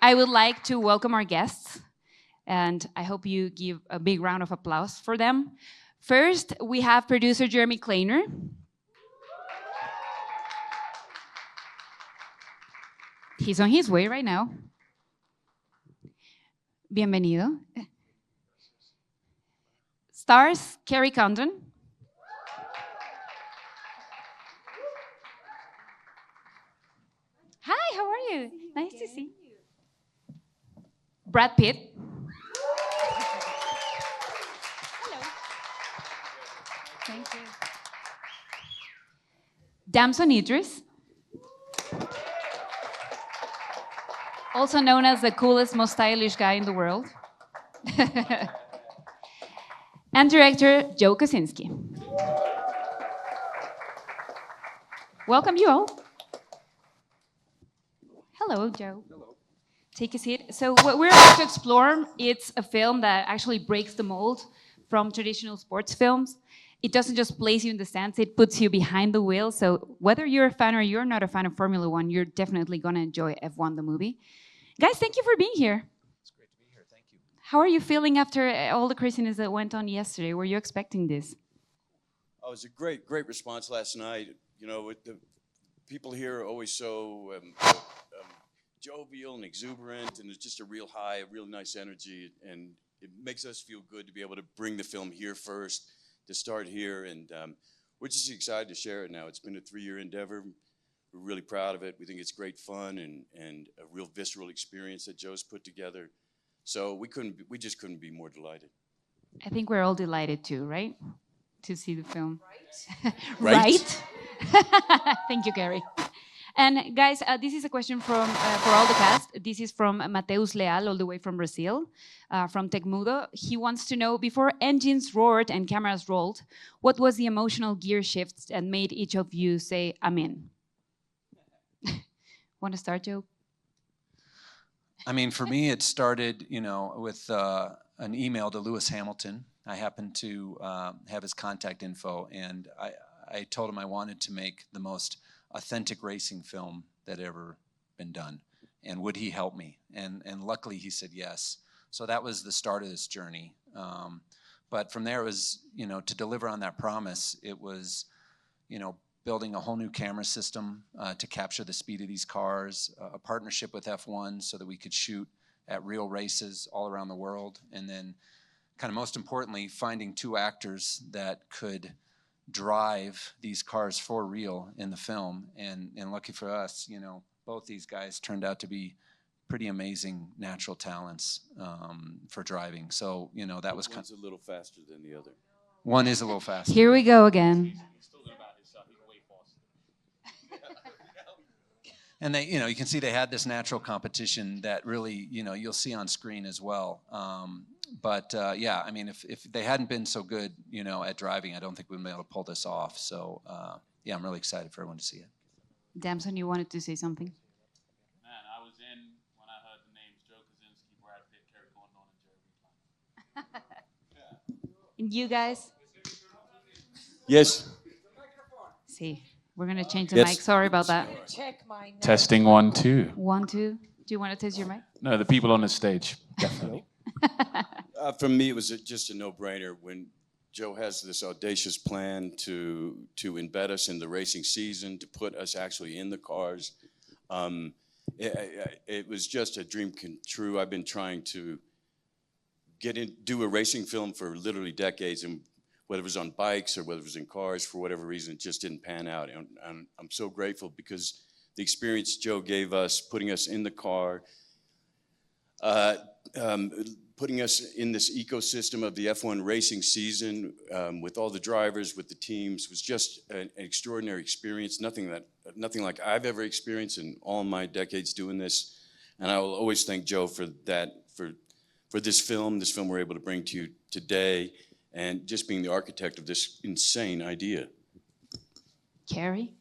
I would like to welcome our guests, and I hope you give a big round of applause for them. First, we have producer Jeremy Kleiner. He's on his way right now. Bienvenido. Stars Kerry Condon. Hi, how are you? Nice to see you. Brad Pitt. Hello. Thank you. Damson Idris. Also known as the coolest, most stylish guy in the world. And director Joe Kosinski. Welcome you all. Hello, Joe. Hello. Take a seat. So what we're about to explore, it's a film that actually breaks the mold from traditional sports films. It doesn't just place you in the stands, it puts you behind the wheel. So whether you're a fan or you're not a fan of Formula One, you're definitely gonna enjoy F1 the movie. Guys, thank you for being here. It's great to be here, thank you. How are you feeling after all the craziness that went on yesterday? Were you expecting this? Oh, it was a great response last night. You know, the people here are always so jovial and exuberant, and it's just a real high, a real nice energy, and it makes us feel good to be able to bring the film here first, to start here, and we're just excited to share it now. It's been a 3-year endeavor. We're really proud of it. We think it's great fun and a real visceral experience that Joe's put together. So we just couldn't be more delighted. I think we're all delighted too, right? To see the film. Right? Right? Thank you, Gary. And guys, this is a question from for all the cast. This is from Mateus Leal, all the way from Brazil, from Tecmudo. He wants to know, before engines roared and cameras rolled, what was the emotional gear shift that made each of you say, "Amen"? Want to start, Joe? I mean, for me, it started, with an email to Lewis Hamilton. I happened to have his contact info, and I told him I wanted to make the most authentic racing film that had ever been done, and would he help me? And luckily, he said yes. So that was the start of this journey. But from there, it was, to deliver on that promise, it was, building a whole new camera system to capture the speed of these cars, a partnership with F1 so that we could shoot at real races all around the world, and then kind of most importantly, finding 2 actors that could drive these cars for real in the film. And lucky for us, both these guys turned out to be pretty amazing natural talents for driving. So, that was One's a little faster than the other. One is a little faster. Here we go again. And they, you can see they had this natural competition that really, you'll see on screen as well. But yeah, I mean, if they hadn't been so good, at driving, I don't think we'd be able to pull this off. So yeah, I'm really excited for everyone to see it. Damson, you wanted to say something? Man, I was in when I heard the names Joe Kosinski, Brad Pitt, Kerry Condon, and Jeremy Kleiner. And you guys? Yes. See, we're going to change the Yes. mic. Sorry about that. Check my notes. Testing 1, 2. 1, 2. Do you want to test your mic? No, the people on the stage, definitely. For me, it was just a no-brainer when Joe has this audacious plan to embed us in the racing season, to put us actually in the cars. It was just a dream come true. I've been trying to do a racing film for literally decades, and whether it was on bikes or whether it was in cars, for whatever reason, it just didn't pan out. And I'm so grateful because the experience Joe gave us, putting us in the car, putting us in this ecosystem of the F1 racing season with all the drivers, with the teams, was just an extraordinary experience. Nothing like I've ever experienced in all my decades doing this. And I will always thank Joe for that, for this film we're able to bring to you today, and just being the architect of this insane idea. Kerry?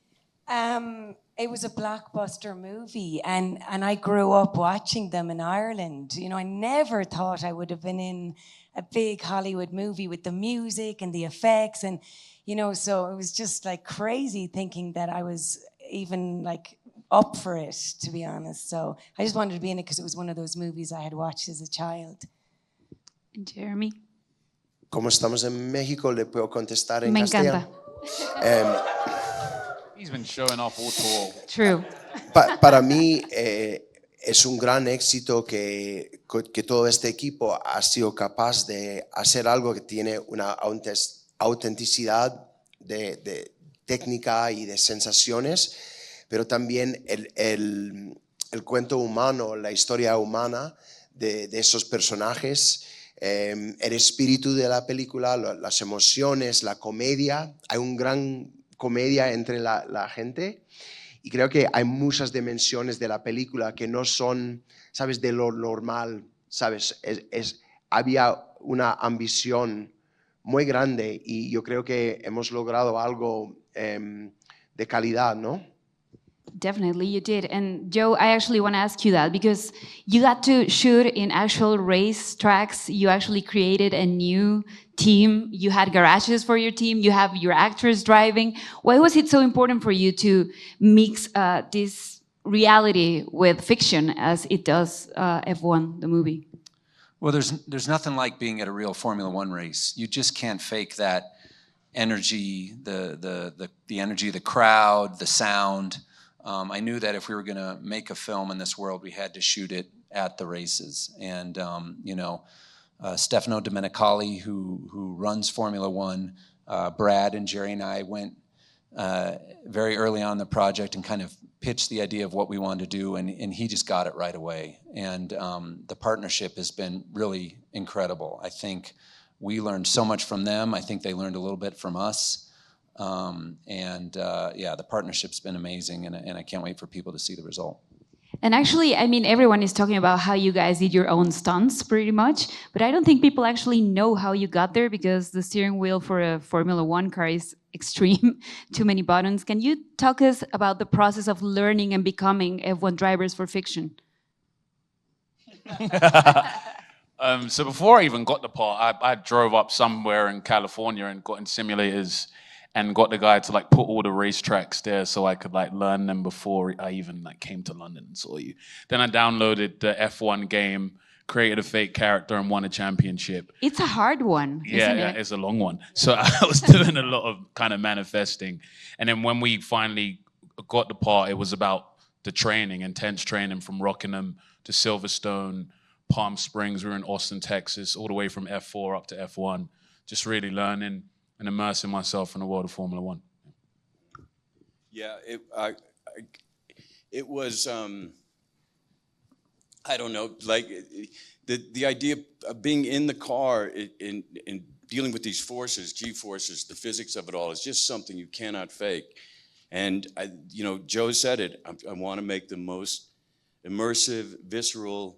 It was a blockbuster movie, and I grew up watching them in Ireland. I never thought I would have been in a big Hollywood movie with the music and the effects, and so it was just like crazy thinking that I was even like up for it, to be honest. So I just wanted to be in it because it was one of those movies I had watched as a child. And Jeremy. Como estamos en México, le puedo contestar en Me castellano. encanta. He's been showing off all tour. True. Para mí es un gran éxito que todo este equipo ha sido capaz de hacer algo que tiene una autenticidad de técnica y de sensaciones, pero también el cuento humano, la historia humana de esos personajes, el espíritu de la película, las emociones, la comedia. Hay un gran comedia entre la gente y creo que hay muchas dimensiones de la película que no son, ¿sabes?, de lo normal, ¿sabes? Había una ambición muy grande y yo creo que hemos logrado algo de calidad, ¿no? Definitely, you did. And Joe, I actually want to ask you that because you got to shoot in actual race tracks. You actually created a new team. You had garages for your team. You have your actors driving. Why was it so important for you to mix this reality with fiction as it does F1, the movie? Well, there's nothing like being at a real Formula One race. You just can't fake that energy, the energy of the crowd, the sound. I knew that if we were going to make a film in this world, we had to shoot it at the races. And Stefano Domenicali, who runs Formula One, Brad and Jerry and I went very early on in the project and kind of pitched the idea of what we wanted to do, and he just got it right away. And the partnership has been really incredible. I think we learned so much from them. I think they learned a little bit from us. The partnership's been amazing, and I can't wait for people to see the result. And actually, I mean, everyone is talking about how you guys did your own stunts pretty much, but I don't think people actually know how you got there because the steering wheel for a Formula One car is extreme, too many buttons. Can you talk us about the process of learning and becoming F1 drivers for fiction? So before I even got the part, I drove up somewhere in California and got in simulators and got the guy to like put all the racetracks there so I could like learn them before I even like came to London and saw you. Then I downloaded the F1 game, created a fake character and won a championship. It's a hard one, isn't it? It's a long one. So I was doing a lot of kind of manifesting. And then when we finally got the part, it was about the training, intense training from Rockingham to Silverstone, Palm Springs. We were in Austin, Texas, all the way from F4 up to F1, just really learning and immersing myself in the world of Formula One. Yeah, it was, I don't know, like the idea of being in the car in dealing with these forces, G-forces, the physics of it all is just something you cannot fake. And, Joe said it, I want to make the most immersive, visceral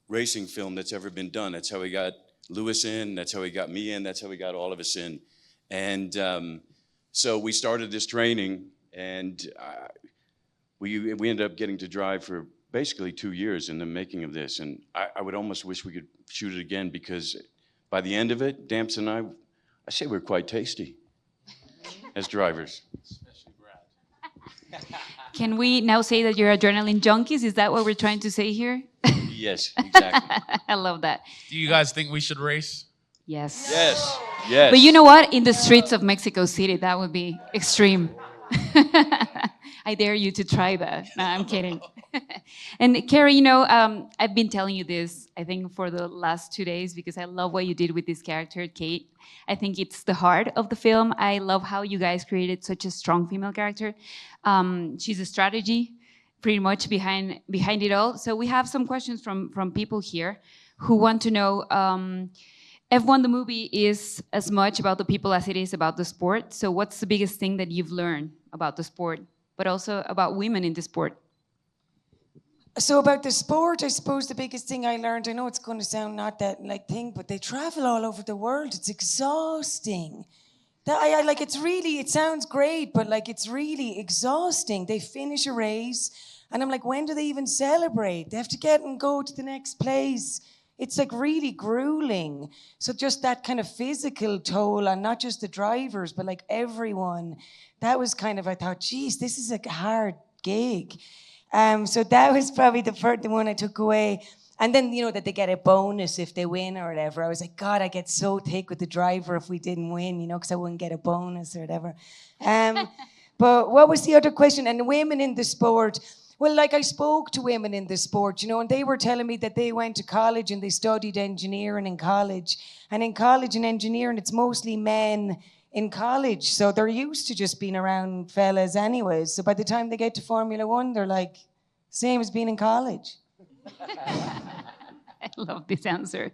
racing film that's ever been done. That's how we got Lewis in, that's how we got me in, that's how we got all of us in. And so we started this training, and we ended up getting to drive for basically 2 years in the making of this. And I would almost wish we could shoot it again because by the end of it, Damps and I say we're quite tasty as drivers. Especially Brad. Can we now say that you're adrenaline junkies? Is that what we're trying to say here? Yes, exactly. I love that. Do you guys think we should race? Yes. Yes, yes. But you know what? In the streets of Mexico City, that would be extreme. I dare you to try that. No, I'm kidding. And Kerry, I've been telling you this, I think, for the last 2 days because I love what you did with this character, Kate. I think it's the heart of the film. I love how you guys created such a strong female character. She's a strategy pretty much behind it all. So we have some questions from people here who want to know, F1, the movie, is as much about the people as it is about the sport. So what's the biggest thing that you've learned about the sport, but also about women in the sport? So about the sport, I suppose the biggest thing I learned, I know it's going to sound not that thing, but they travel all over the world. It's exhausting. I like, it sounds great, but like it's really exhausting. They finish a race and I'm like, when do they even celebrate? They have to get and go to the next place. It's like really grueling. So just that kind of physical toll on not just the drivers, but like everyone, that was kind of, I thought, geez, this is a hard gig. So that was probably the one I took away. And then, that they get a bonus if they win or whatever. I was like, God, I get so thick with the driver if we didn't win, because I wouldn't get a bonus or whatever. But what was the other question? And women in the sport. Well, like I spoke to women in the sport, and they were telling me that they went to college and they studied engineering in college. And in college and engineering, it's mostly men in college. So they're used to just being around fellas anyways. So by the time they get to Formula One, they're like, same as being in college. I love this answer.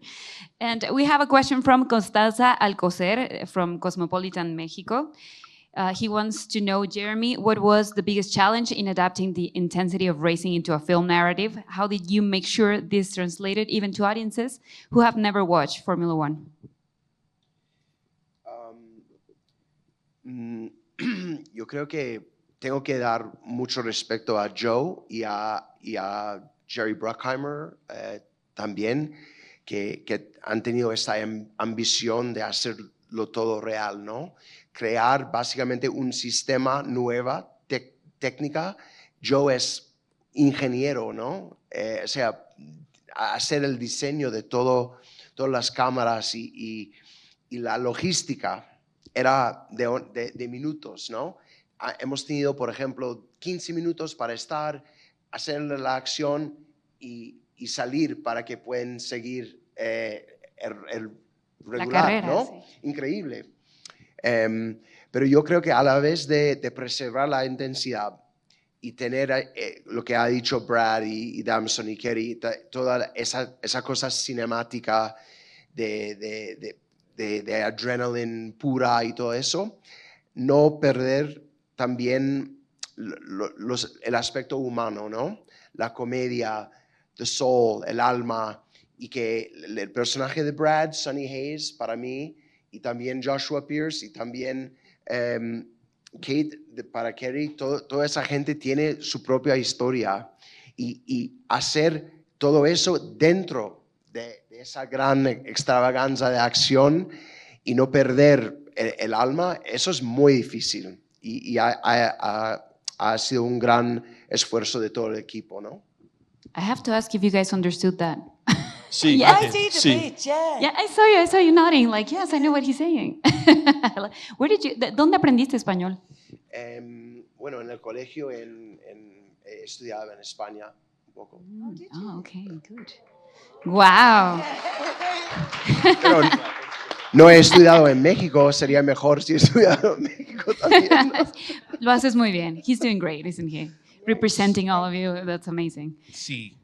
And we have a question from Constanza Alcocer from Cosmopolitan Mexico. He wants to know, Jeremy, what was the biggest challenge in adapting the intensity of racing into a film narrative? How did you make sure this translated even to audiences who have never watched Formula One? Yo creo que tengo que dar mucho respeto a Joe y a Jerry Bruckheimer también, que han tenido esta ambición de hacerlo todo real, ¿no? Crear básicamente un sistema nueva, técnica. Joe es ingeniero, ¿no? O sea, hacer el diseño de todas las cámaras y la logística era de minutos, ¿no? Hemos tenido, por ejemplo, 15 minutos para hacer la acción y salir para que puedan seguir el regular, la carrera, ¿no? Sí. Increíble. Pero yo creo que a la vez de preservar la intensidad y tener lo que ha dicho Brad y Damson y Kerry, toda esa cosa cinemática de adrenaline pura y todo eso, no perder también el aspecto humano, ¿no? La comedia, the soul, el alma, y que el personaje de Brad, Sonny Hayes, para mí, y también Joshua Pierce, y también Kate, para Kerry, toda esa gente tiene su propia historia, y hacer todo eso dentro de esa gran extravaganza de acción y no perder el alma, eso es muy difícil, y ha sido un gran esfuerzo de todo el equipo, ¿no? I have to ask if you guys understood that. Sí, Yeah. I see the sí. pitch, yeah. Yeah, I saw you nodding, like, yes, I know what he's saying. ¿Dónde aprendiste español? Bueno, en el colegio he estudiado en España un poco. Oh, okay, good. Wow. Pero no he estudiado en México, sería mejor si he estudiado en México también, ¿no? Lo haces muy bien. He's doing great, isn't he? Representing all of you, that's amazing. Sí.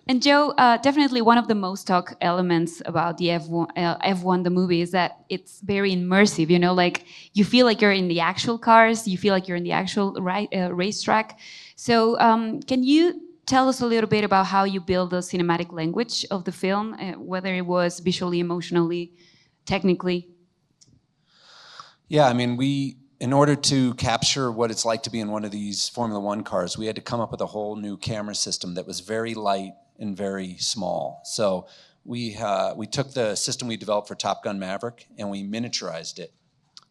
And Joe, definitely one of the most talked elements about the F1, the movie, is that it's very immersive. Like you feel like you're in the actual cars, you feel like you're in the actual racetrack. So, can you tell us a little bit about how you build the cinematic language of the film, whether it was visually, emotionally, technically? Yeah, I mean, in order to capture what it's like to be in one of these Formula One cars, we had to come up with a whole new camera system that was very light and very small. So we took the system we developed for Top Gun Maverick and we miniaturized it.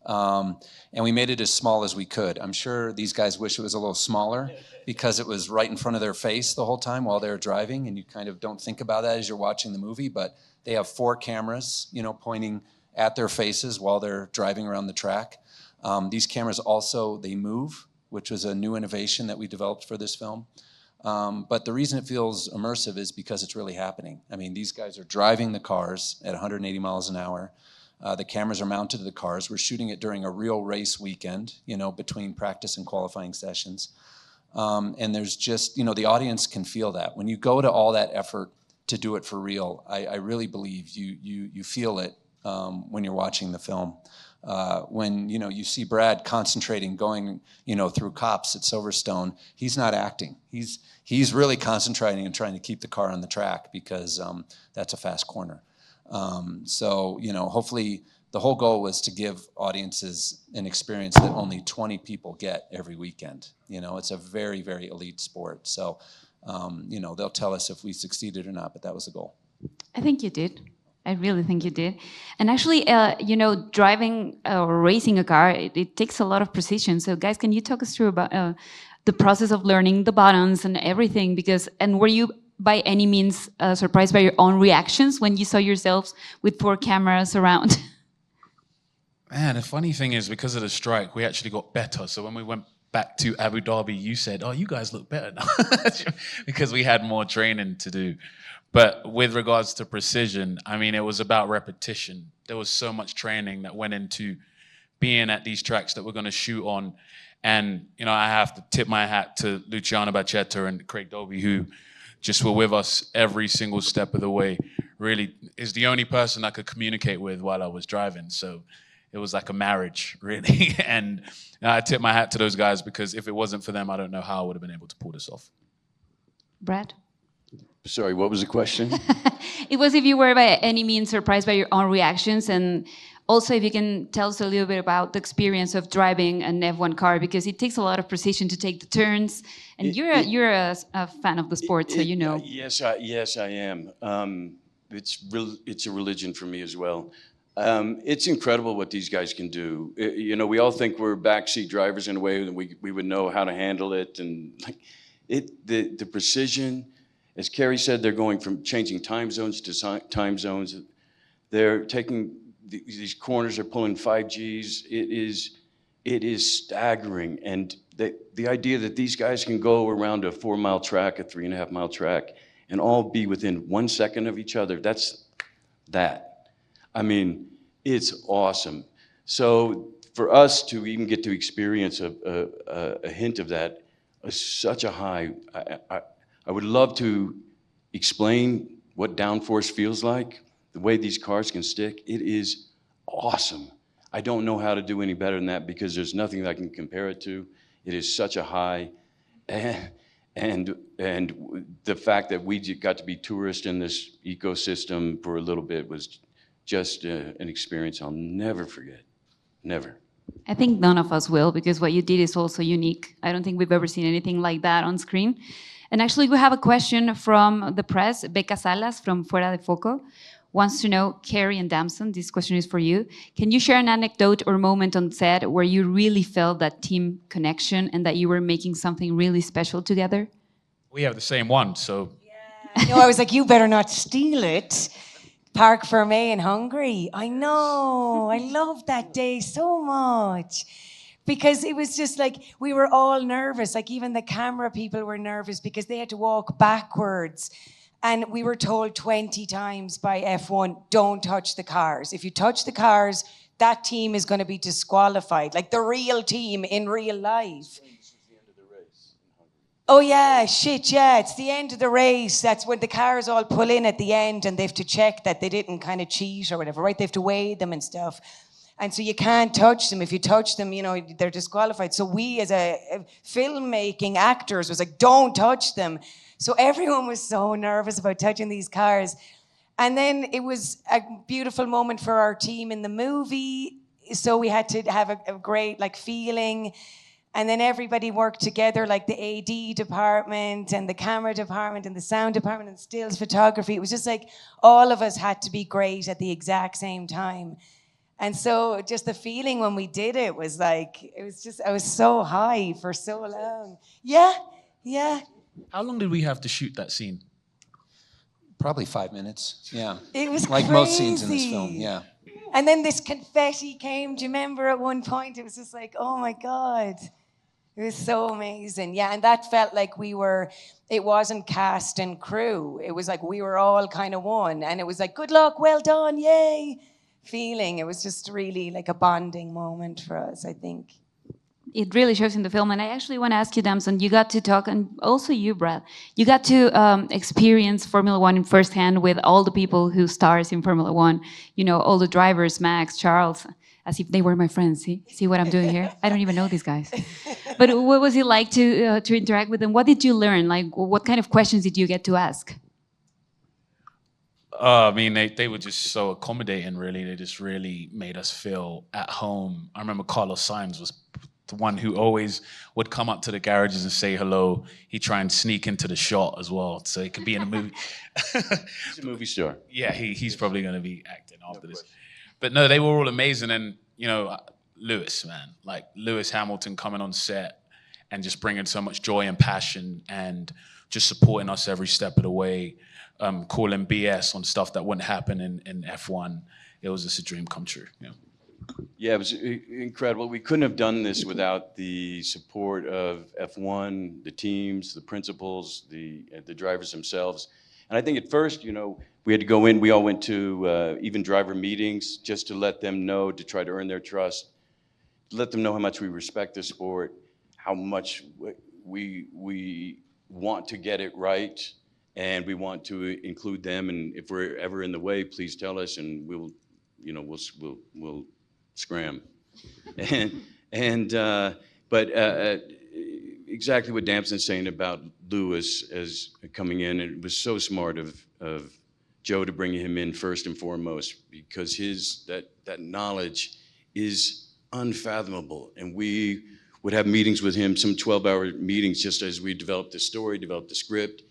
And we made it as small as we could. I'm sure these guys wish it was a little smaller because it was right in front of their face the whole time while they were driving, and you kind of don't think about that as you're watching the movie, but they have 4 cameras, pointing at their faces while they're driving around the track. These cameras also, they move, which was a new innovation that we developed for this film. But the reason it feels immersive is because it's really happening. I mean, these guys are driving the cars at 180 miles an hour. The cameras are mounted to the cars. We're shooting it during a real race weekend, between practice and qualifying sessions. And there's just, the audience can feel that. When you go to all that effort to do it for real, I really believe you feel it when you're watching the film. When you see Brad concentrating, going through cops at Silverstone, he's not acting. He's really concentrating and trying to keep the car on the track because that's a fast corner. So hopefully the whole goal was to give audiences an experience that only 20 people get every weekend. It's a very, very elite sport. So they'll tell us if we succeeded or not, but that was the goal. I think you did. I really think you did. And actually, you know, driving or racing a car, it takes a lot of precision. So guys, can you talk us through about the process of learning the buttons and everything? And were you by any means surprised by your own reactions when you saw yourselves with 4 cameras around? Man, the funny thing is, because of the strike, we actually got better. So when we went back to Abu Dhabi, you said, "Oh, you guys look better now," because we had more training to do. But with regards to precision, I mean, it was about repetition. There was so much training that went into being at these tracks that we're going to shoot on. And, you know, I have to tip my hat to Luciano Bacchetta and Craig Doby, who just were with us every single step of the way. Really is the only person I could communicate with while I was driving. So it was like a marriage, really. And I tip my hat to those guys, because if it wasn't for them, I don't know how I would have been able to pull this off. Brad? Sorry, what was the question? It was if you were by any means surprised by your own reactions, and also if you can tell us a little bit about the experience of driving an F1 car, because it takes a lot of precision to take the turns, and you're a fan of the sport, so you know. Yes, I am. It's a religion for me as well. It's incredible what these guys can do. You know, we all think we're backseat drivers in a way that we would know how to handle it, and like the precision. As Kerry said, they're going from changing time zones to time zones. They're taking these corners, they're pulling 5Gs. It is staggering. And the idea that these guys can go around a 4-mile track, a 3.5-mile track, and all be within 1 second of each other, that's that. I mean, it's awesome. So for us to even get to experience a hint of that is such a high. I would love to explain what downforce feels like, the way these cars can stick. It is awesome. I don't know how to do any better than that, because there's nothing that I can compare it to. It is such a high. And the fact that we got to be tourists in this ecosystem for a little bit was just an experience I'll never forget. Never. I think none of us will, because what you did is also unique. I don't think we've ever seen anything like that on screen. And actually, we have a question from the press. Becca Salas from Fuera de Foco wants to know, Kerry and Damson, this question is for you. Can you share an anecdote or moment on set where you really felt that team connection and that you were making something really special together? We have the same one, so. Yeah, I was like, you better not steal it. Parc Fermé in Hungary. I know. I loved that day so much. Because it was just like, we were all nervous. Like even the camera people were nervous because they had to walk backwards. And we were told 20 times by F1, don't touch the cars. If you touch the cars, that team is going to be disqualified. Like the real team in real life. Oh yeah, shit, yeah, it's the end of the race. That's when the cars all pull in at the end and they have to check that they didn't kind of cheat or whatever, right? They have to weigh them and stuff. And so you can't touch them. If you touch them, you know, they're disqualified. So we as a filmmaking actors was like, don't touch them. So everyone was so nervous about touching these cars. And then it was a beautiful moment for our team in the movie. So we had to have a great like feeling. And then everybody worked together, like the AD department and the camera department and the sound department and stills photography. It was just like all of us had to be great at the exact same time. And so just the feeling when we did it was like, it was just, I was so high for so long. Yeah, yeah. How long did we have to shoot that scene? Probably 5 minutes, yeah. It was like crazy. Most scenes in this film, yeah. And then this confetti came, do you remember at one point? It was just like, oh my God. It was so amazing. Yeah, and that felt like it wasn't cast and crew. It was like we were all kind of one. And it was like, good luck, well done, yay. Feeling. It was just really like a bonding moment for us, I think. It really shows in the film. And I actually want to ask you, Damson, you got to talk, and also you, Brad, you got to experience Formula One in firsthand with all the people who stars in Formula One. You know, all the drivers, Max, Charles, as if they were my friends. See what I'm doing here? I don't even know these guys. But what was it like to interact with them? What did you learn? Like, what kind of questions did you get to ask? I mean, they were just so accommodating, really. They just really made us feel at home. I remember Carlos Sainz was the one who always would come up to the garages and say hello. He'd try and sneak into the shot as well, so he could be in a movie. He's a movie star. Yeah, he's probably going to be acting after this. But no, they were all amazing. And, you know, Lewis, man, like Lewis Hamilton coming on set and just bringing so much joy and passion and just supporting us every step of the way, calling BS on stuff that wouldn't happen in F1. It was just a dream come true. Yeah. Yeah, it was incredible. We couldn't have done this without the support of F1, the teams, the principals, the drivers themselves. And I think at first, you know, we had to go in. We all went to even driver meetings just to let them know, to try to earn their trust, to let them know how much we respect the sport, how much we want to get it right, and we want to include them. And if we're ever in the way, please tell us, and we'll scram. But exactly what Damson's saying about Lewis as coming in, and it was so smart of Joe to bring him in first and foremost, because that knowledge is unfathomable. And we would have meetings with him, some 12-hour meetings, just as we developed the story, developed the script,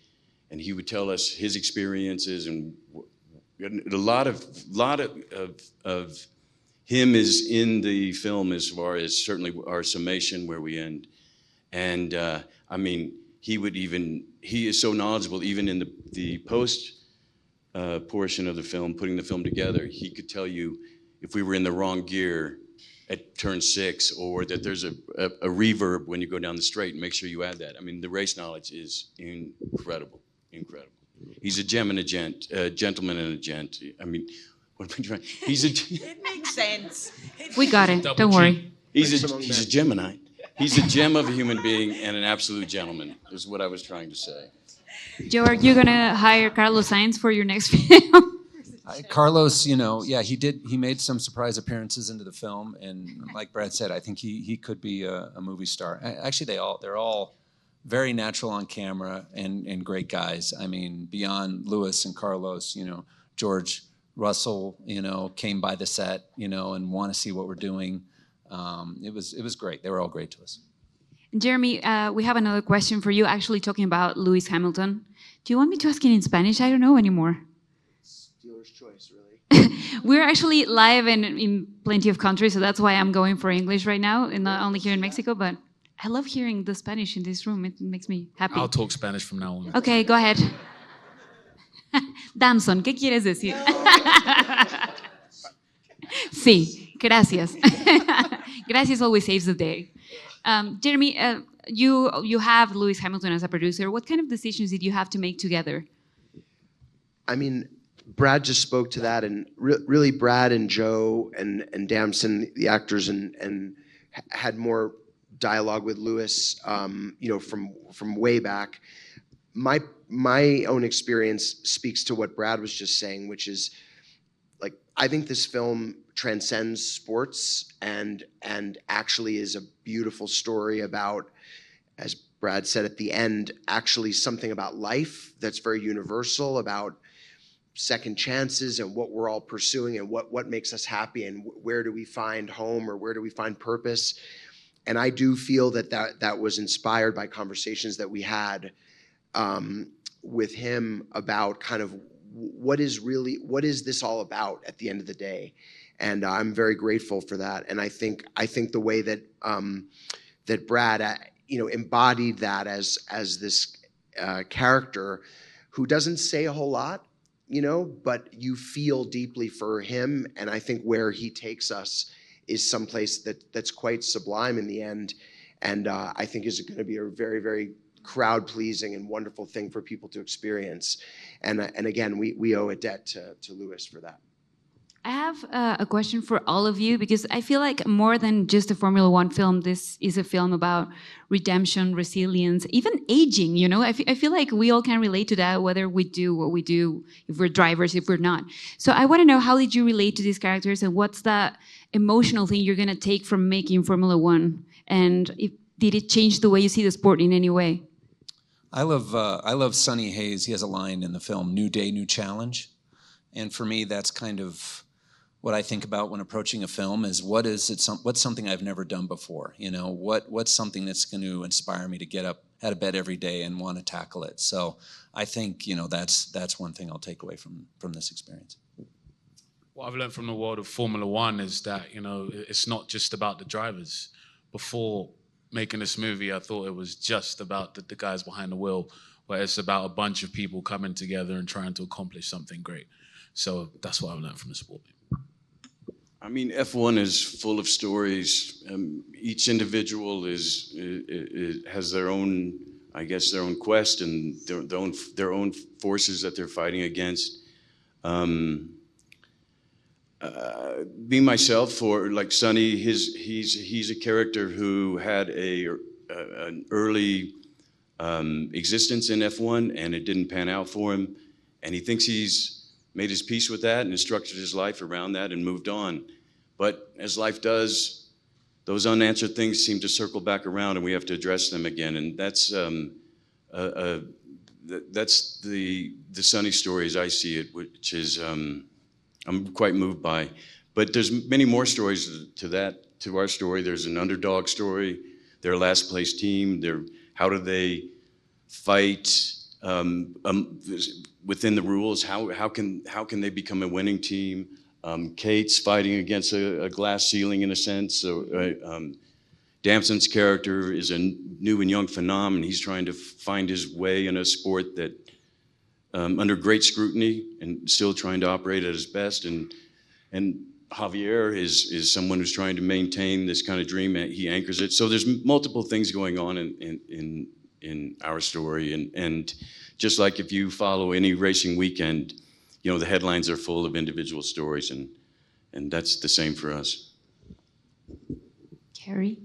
and he would tell us his experiences, and a lot of him is in the film as far as certainly our summation where we end. And I mean, he is so knowledgeable, even in the post portion of the film, putting the film together. He could tell you if we were in the wrong gear at turn 6, or that there's a reverb when you go down the straight, and make sure you add that. I mean, the race knowledge is incredible. He's a gem and a gent, a gentleman and a gent. I mean, what am I trying? It makes sense. We got it. Don't worry. He's a Gemini. He's a gem of a human being and an absolute gentleman, is what I was trying to say. Joe, are you gonna hire Carlos Sainz for your next film? Carlos, you know, yeah, he made some surprise appearances into the film, and like Brad said, I think he could be a movie star. Actually, they're all very natural on camera and great guys. I mean, beyond Lewis and Carlos, you know, George Russell, you know, came by the set, you know, and want to see what we're doing. It was great. They were all great to us. Jeremy, we have another question for you, actually talking about Lewis Hamilton. Do you want me to ask it in Spanish? I don't know anymore. Dealer's choice, really. We're actually live in plenty of countries, so that's why I'm going for English right now, and not only here in Mexico, but I love hearing the Spanish in this room. It makes me happy. I'll talk Spanish from now on. Okay, go ahead. Damson, ¿qué quieres decir? Sí, gracias. Gracias always saves the day. Jeremy, you have Lewis Hamilton as a producer. What kind of decisions did you have to make together? I mean, Brad just spoke to that, and really Brad and Joe and Damson, the actors, and had more dialogue with Lewis, you know, from way back. My own experience speaks to what Brad was just saying, which is, like, I think this film transcends sports and actually is a beautiful story about, as Brad said at the end, actually something about life that's very universal, about second chances and what we're all pursuing and what makes us happy and where do we find home or where do we find purpose. And I do feel that was inspired by conversations that we had with him about kind of what is this all about at the end of the day. And I'm very grateful for that. And I think the way that that Brad you know, embodied that as this character who doesn't say a whole lot, you know, but you feel deeply for him. And I think where he takes us is someplace that's quite sublime in the end. And I think is going to be a very, very crowd-pleasing and wonderful thing for people to experience. And again, we owe a debt to Lewis for that. I have a question for all of you, because I feel like more than just a Formula One film, this is a film about redemption, resilience, even aging, you know? I feel like we all can relate to that, whether we do what we do, if we're drivers, if we're not. So I want to know, how did you relate to these characters, and what's that emotional thing you're going to take from making Formula One? And did it change the way you see the sport in any way? I love Sonny Hayes. He has a line in the film, "New day, new challenge." And for me, that's kind of what I think about when approaching a film is what's something I've never done before? You know, what's something that's going to inspire me to get up out of bed every day and want to tackle it. So I think, you know, that's one thing I'll take away from this experience. What I've learned from the world of Formula One is that, you know, it's not just about the drivers. Before making this movie, I thought it was just about the guys behind the wheel, but it's about a bunch of people coming together and trying to accomplish something great. So that's what I've learned from the sport. I mean, F1 is full of stories. Each individual has their own, I guess, their own quest and their own forces that they're fighting against. Being myself, or like Sonny, he's a character who had an early existence in F1, and it didn't pan out for him, and he thinks he's made his peace with that and structured his life around that and moved on. But as life does, those unanswered things seem to circle back around, and we have to address them again. And that's the Sonny story as I see it, which is I'm quite moved by. But there's many more stories to our story. There's an underdog story, their last place team, how do they fight within the rules? How can they become a winning team? Kate's fighting against a glass ceiling in a sense. So Damson's character is a new and young phenom, and he's trying to find his way in a sport that under great scrutiny and still trying to operate at his best. And Javier is someone who's trying to maintain this kind of dream. He anchors it. So there's multiple things going on in our story, and just like if you follow any racing weekend, you know, the headlines are full of individual stories, and that's the same for us. Kerry?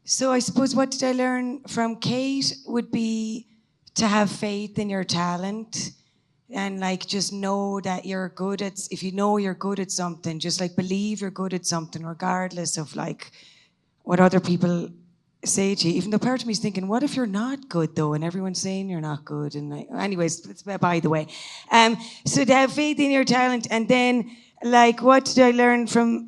So I suppose what did I learn from Kate would be to have faith in your talent, and like just know that you're good at, if you know you're good at something, just like believe you're good at something regardless of like what other people say to you. Even though part of me is thinking, what if you're not good though, and everyone's saying you're not good, and like, anyways, it's by the way. So to have faith in your talent, and then like what did I learn from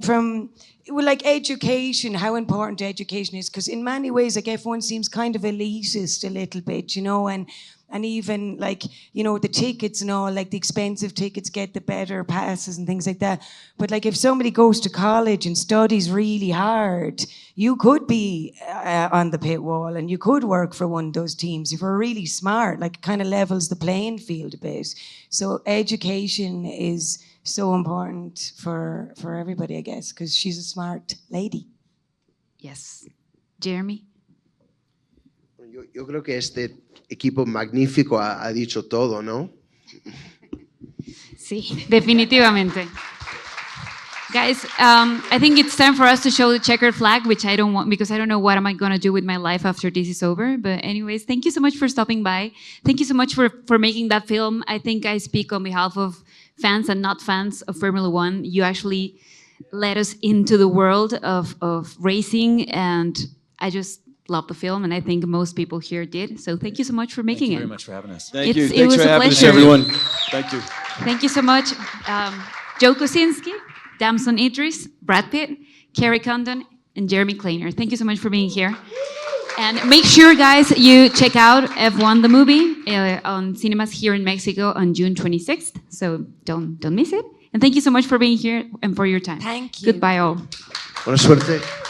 well, like education, how important education is, because in many ways like F1 seems kind of elitist a little bit, you know, and even like, you know, the tickets and all, like the expensive tickets get the better passes and things like that. But like if somebody goes to college and studies really hard, you could be on the pit wall and you could work for one of those teams if you're really smart. Like it kind of levels the playing field a bit. So education is so important for everybody, I guess, because she's a smart lady. Yes. Jeremy? Yo creo que este equipo magnífico ha dicho todo, ¿no? Sí, definitivamente. Guys, I think it's time for us to show the checkered flag, which I don't want because I don't know what am I going to do with my life after this is over. But anyways, thank you so much for stopping by. Thank you so much for making that film. I think I speak on behalf of fans and not fans of Formula One. You actually led us into the world of racing, and I just love the film, and I think most people here did. So thank you so much for making it. Thank you very much for having us. Thank you. It Thanks was for a having us, pleasure. everyone. Thank you. Thank you so much. Joe Kosinski, Damson Idris, Brad Pitt, Kerry Condon, and Jeremy Kleiner. Thank you so much for being here. And make sure, guys, you check out F1 the movie on cinemas here in Mexico on June 26th. So don't miss it. And thank you so much for being here and for your time. Thank you. Goodbye, all. Buena suerte.